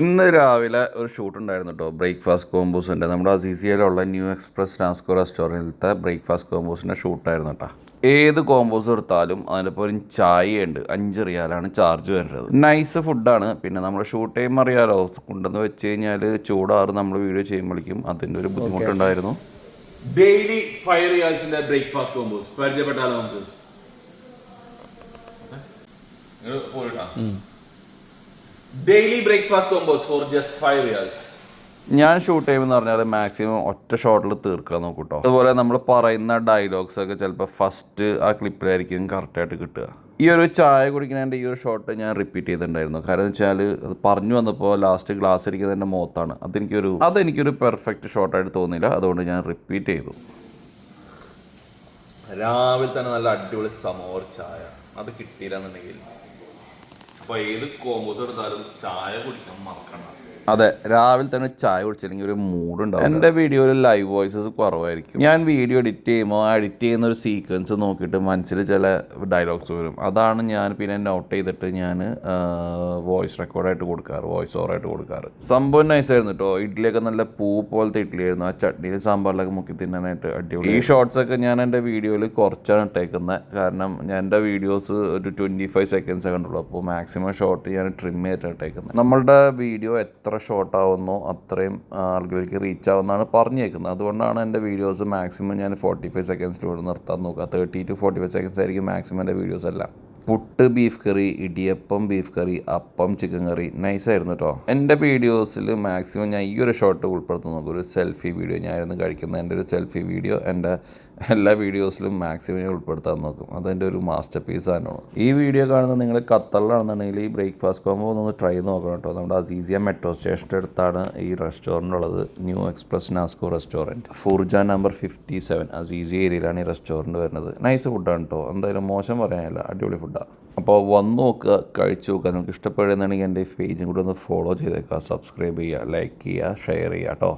ഇന്ന് രാവിലെ ഒരു ഷൂട്ട് ഉണ്ടായിരുന്നു കേട്ടോ. ബ്രേക്ക്ഫാസ്റ്റ് കോമ്പോസിൻ്റെ നമ്മുടെ അസീസിയയിലുള്ള ന്യൂ എക്സ്പ്രസ് നാസ്കോ റെസ്റ്റോറൻറ്റിലത്തെ ബ്രേക്ക്ഫാസ്റ്റ് കോമ്പോസിൻ്റെ ഷൂട്ടായിരുന്നു കേട്ടോ. ഏത് കോമ്പോസ് എടുത്താലും അതിലിപ്പോൾ ഒരു ചായ ഉണ്ട്, 5 റിയാലാണ് ചാർജ് വരുന്നത്. നൈസ് ഫുഡാണ്. പിന്നെ നമ്മൾ ഷൂട്ട് ചെയ്യുമ്പോൾ അറിയാലോ, കൊണ്ടുവന്ന് വെച്ച് കഴിഞ്ഞാൽ ചൂടാറ് നമ്മൾ വീഡിയോ ചെയ്യുമ്പോഴേക്കും അതിൻ്റെ ഒരു ബുദ്ധിമുട്ടുണ്ടായിരുന്നു. ഡെയിലി 5 റിയാൽസിന്റെ ബ്രേക്ക്ഫാസ്റ്റ് കോമ്പോസ് പരിചയപ്പെട്ടാലോ നമുക്ക്? Daily breakfast combos for just 5 riyals. ഞാൻ ഷൂട്ട് ചെയ്യുമെന്ന് പറഞ്ഞാൽ മാക്സിമം ഒറ്റ ഷോട്ടിൽ തീർക്കാൻ നോക്കൂട്ടോ. അതുപോലെ നമ്മൾ പറയുന്ന ഡയലോഗ്സ് ഒക്കെ ചിലപ്പോൾ ഫസ്റ്റ് ആ ക്ലിപ്പിലായിരിക്കും കറക്റ്റായിട്ട് കിട്ടുക. ഈ ഒരു ചായ കുടിക്കുന്നതിൻ്റെ ഈ ഒരു ഷോട്ട് ഞാൻ റിപ്പീറ്റ് ചെയ്തിട്ടുണ്ടായിരുന്നു. കാരണം എന്ന് വെച്ചാൽ അത് പറഞ്ഞു വന്നപ്പോൾ ലാസ്റ്റ് ഗ്ലാസ് ഇരിക്കുന്നതിൻ്റെ മുഖത്താണ്. അതെനിക്കൊരു പെർഫെക്റ്റ് ഷോട്ടായിട്ട് തോന്നിയില്ല. അതുകൊണ്ട് ഞാൻ റിപ്പീറ്റ് ചെയ്തു. രാവിലെ തന്നെ നല്ല അടിപൊളി സമോർ ചായ, അത് കിട്ടിയില്ല എന്നുണ്ടെങ്കിൽ അപ്പോൾ ഏത് കോമ്പോസ് എടുത്താലും ചായ കുടിക്കാൻ മറക്കണ്ട. അതെ, രാവിലെ തന്നെ ചായ കുടിച്ചില്ലെങ്കിൽ ഒരു മൂഡുണ്ടാവും. എൻ്റെ വീഡിയോയിൽ ലൈവ് വോയിസസ് കുറവായിരിക്കും. ഞാൻ വീഡിയോ എഡിറ്റ് ചെയ്യുമ്പോൾ ആ എഡിറ്റ് ചെയ്യുന്ന ഒരു സീക്വൻസ് നോക്കിയിട്ട് മനസ്സിൽ ചില ഡയലോഗ്സ് വരും. അതാണ് ഞാൻ പിന്നെ നോട്ട് ചെയ്തിട്ട് ഞാൻ വോയിസ് റെക്കോർഡായിട്ട് കൊടുക്കാറ്, വോയിസ് ഓവറായിട്ട് കൊടുക്കാറ്. സംഭവം നൈസായിരുന്നു കേട്ടോ. ഇഡ്ഡലിയൊക്കെ നല്ല പൂ പോലത്തെ ഇഡ്ഡലിയായിരുന്നു. ആ ചട്നിയിൽ സാമ്പാറിലൊക്കെ മുക്കി തിന്നാനായിട്ട് അടിപൊളി. ഈ ഷോർട്സൊക്കെ ഞാൻ എൻ്റെ വീഡിയോയിൽ കുറച്ചാണ് ഇട്ടേക്കുന്നത്. കാരണം ഞാൻ എൻ്റെ വീഡിയോസ് ഒരു 25 സെക്കൻഡ്സേ കണ്ടുള്ളൂ. അപ്പോൾ മാക്സിമം ഷോർട്ട് ഞാൻ ട്രിം ചെയ്തിട്ട് ഇട്ടേക്കുന്നത്. നമ്മളുടെ വീഡിയോ എത്ര ഷോർട്ട് ആവുന്നോ അത്രയും ആളുകളിലേക്ക് റീച്ച് ആവുമെന്നാണ് പറഞ്ഞേക്കുന്നത്. അതുകൊണ്ടാണ് എൻ്റെ വീഡിയോസ് മാക്സിമം ഞാൻ 45 സെക്കൻഡ്സിലൂടെ നിർത്താൻ നോക്കുക. 30 to 45 സെക്കൻഡ്സ് ആയിരിക്കും മാക്സിമം എൻ്റെ വീഡിയോസ് എല്ലാം. പുട്ട് ബീഫ് കറി, ഇടിയപ്പം ബീഫ് കറി, അപ്പം ചിക്കൻ കറി, നൈസായിരുന്നു കേട്ടോ. എൻ്റെ വീഡിയോസിൽ മാക്സിമം ഞാൻ ഈ ഒരു ഷോട്ട് ഉൾപ്പെടുത്തുന്ന നോക്കും. ഒരു സെൽഫി വീഡിയോ ഞാനിരുന്ന് കഴിക്കുന്ന എൻ്റെ ഒരു സെൽഫി വീഡിയോ എൻ്റെ എല്ലാ വീഡിയോസിലും മാക്സിമം ഞാൻ ഉൾപ്പെടുത്താൻ നോക്കും. അതെൻ്റെ ഒരു മാസ്റ്റർ പീസ് ആണ്. ഈ വീഡിയോ കാണുന്ന നിങ്ങൾ ഖത്തറിലാണെന്നുണ്ടെങ്കിൽ ഈ ബ്രേക്ക്ഫാസ്റ്റ് കോമ്പോ ഒന്ന് ട്രൈ നോക്കണം കേട്ടോ. നമ്മുടെ അസീസിയ മെട്രോ സ്റ്റേഷൻ്റെ അടുത്താണ് ഈ റെസ്റ്റോറൻ്റ് ഉള്ളത്. ന്യൂ എക്സ്പ്രസ് നാസ്കോ റെസ്റ്റോറൻറ്റ്, ഫുർജ നമ്പർ 57 അസീസിയ ഏരിയയിലാണ് ഈ റെസ്റ്റോറൻറ്റ് വരുന്നത്. നൈസ് ഫുഡാണ് കേട്ടോ. എന്തായാലും മോശം പറയാനില്ല, അടിപൊളി ഫുഡാണ്. അപ്പോൾ വന്ന് നോക്കുക, കഴിച്ച് നോക്കുക. നിങ്ങൾക്ക് ഇഷ്ടപ്പെടുന്നുണ്ടെങ്കിൽ എൻ്റെ പേജും കൂടെ ഒന്ന് ഫോളോ ചെയ്തേക്കുക, സബ്സ്ക്രൈബ് ചെയ്യുക, ലൈക്ക് ചെയ്യുക, ഷെയർ ചെയ്യുക കേട്ടോ.